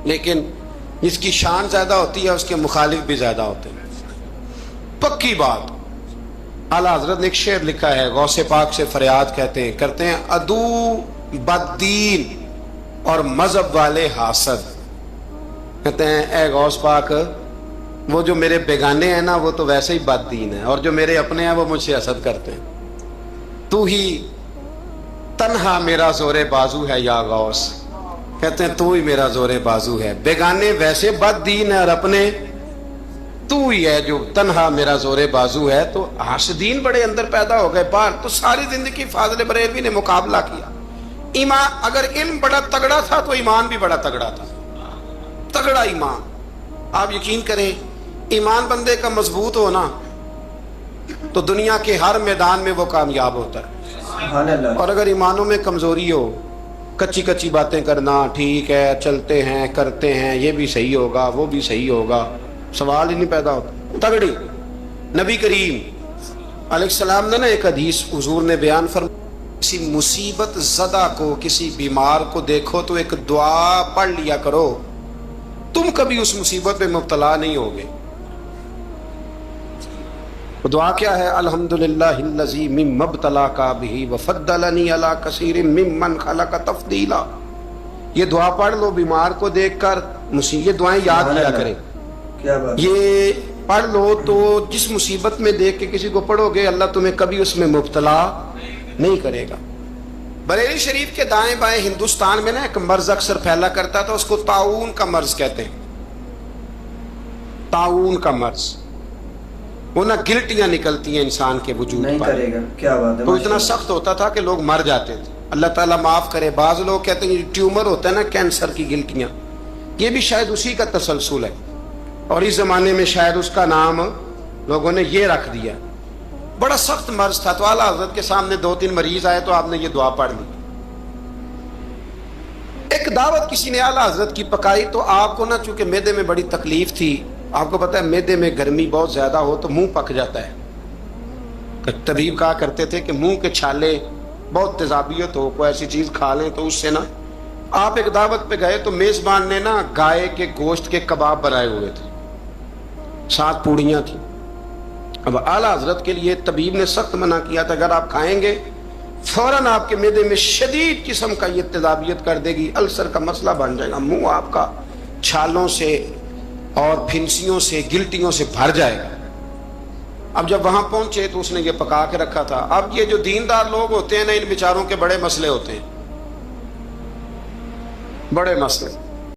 لیکن جس کی شان زیادہ ہوتی ہے اس کے مخالف بھی زیادہ ہوتے ہیں. پکی بات. اعلیٰ حضرت نے ایک شعر لکھا ہے، غوث پاک سے فریاد کرتے ہیں عدو بددین اور مذہب والے حاسد. کہتے ہیں اے غوث پاک، وہ جو میرے بیگانے ہیں نا وہ تو ویسے ہی بد دین ہیں، اور جو میرے اپنے ہیں وہ مجھ سے حسد کرتے ہیں. تو ہی تنہا میرا زور بازو ہے یا غوث. کہتے ہیں تو ہی میرا زور بازو ہے. بیگانے ویسے بد دین ہیں اور اپنے تو ہی ہے جو تنہا میرا زور بازو ہے. تو حاسدین بڑے اندر پیدا ہو گئے باہر. تو ساری زندگی فاضل بریلوی نے مقابلہ کیا. ایمان، اگر علم بڑا تگڑا تھا تو ایمان بھی بڑا تگڑا تھا. تگڑا ایمان. آپ یقین کریں، ایمان بندے کا مضبوط ہونا تو دنیا کے ہر میدان میں وہ کامیاب ہوتا ہے. اور اگر ایمانوں میں کمزوری ہو، کچی کچی باتیں کرنا، ٹھیک ہے چلتے ہیں کرتے ہیں، یہ بھی صحیح ہوگا وہ بھی صحیح ہوگا، سوال ہی نہیں پیدا ہوتا. تگڑی. نبی کریم علیہ السلام نے نا ایک حدیث حضور نے بیان فرمایا، کسی مصیبت زدہ کو، کسی بیمار کو دیکھو تو ایک دعا پڑھ لیا کرو، تم کبھی اس مصیبت میں مبتلا نہیں ہوگے. دعا کیا ہے؟ الحمدللہ الذی مما ابتلاک بہ وفضلنی علی کثیر ممن خلق تفضیلا. یہ دعا پڑھ لو بیمار کو دیکھ کر. یہ دعائیں یاد کیا کریں، یہ پڑھ لو تو جس مصیبت میں دیکھ کے کسی کو پڑھو گے اللہ تمہیں کبھی اس میں مبتلا نہیں کرے گا. بریلی شریف کے دائیں بائیں ہندوستان میں نا ایک مرض اکثر پھیلا کرتا تھا، اس کو طاعون کا مرض کہتے ہیں. طاعون کا مرض. وہ نا گلٹیاں نکلتی ہیں انسان کے وجود پر. کیا بات ہے. تو اتنا سخت ہوتا تھا کہ لوگ مر جاتے تھے. اللہ تعالیٰ معاف کرے. بعض لوگ کہتے ہیں ٹیومر ہوتا ہے نا کینسر کی گلٹیاں، یہ بھی شاید اسی کا تسلسل ہے، اور اس زمانے میں شاید اس کا نام لوگوں نے یہ رکھ دیا. بڑا سخت مرض تھا. تو اعلیٰ حضرت کے سامنے 2-3 مریض آئے تو آپ نے یہ دعا پڑھ لی. ایک دعوت کسی نے اعلیٰ حضرت کی پکائی تو آپ کو نا چونکہ معدے میں بڑی تکلیف تھی، آپ کو پتہ ہے معدے میں گرمی بہت زیادہ ہو تو منہ پک جاتا ہے. طبیب کہا کرتے تھے کہ منہ کے چھالے بہت تیزابیت ہو، کوئی ایسی چیز کھا لیں تو اس سے نا. آپ ایک دعوت پہ گئے تو میزبان نے نا گائے کے گوشت کے کباب بنائے ہوئے تھے، 7 پوڑیاں تھیں. اب اعلیٰ حضرت کے لیے طبیب نے سخت منع کیا تھا اگر آپ کھائیں گے فوراً آپ کے معدے میں شدید قسم کا یہ تیزابیت کر دے گی، السر کا مسئلہ بن جائے گا، منہ آپ کا چھالوں سے اور پھنسیوں سے گلٹیوں سے بھر جائے گا. اب جب وہاں پہنچے تو اس نے یہ پکا کے رکھا تھا. اب یہ جو دیندار لوگ ہوتے ہیں نا ان بیچاروں کے بڑے مسئلے ہوتے ہیں، بڑے مسئلے.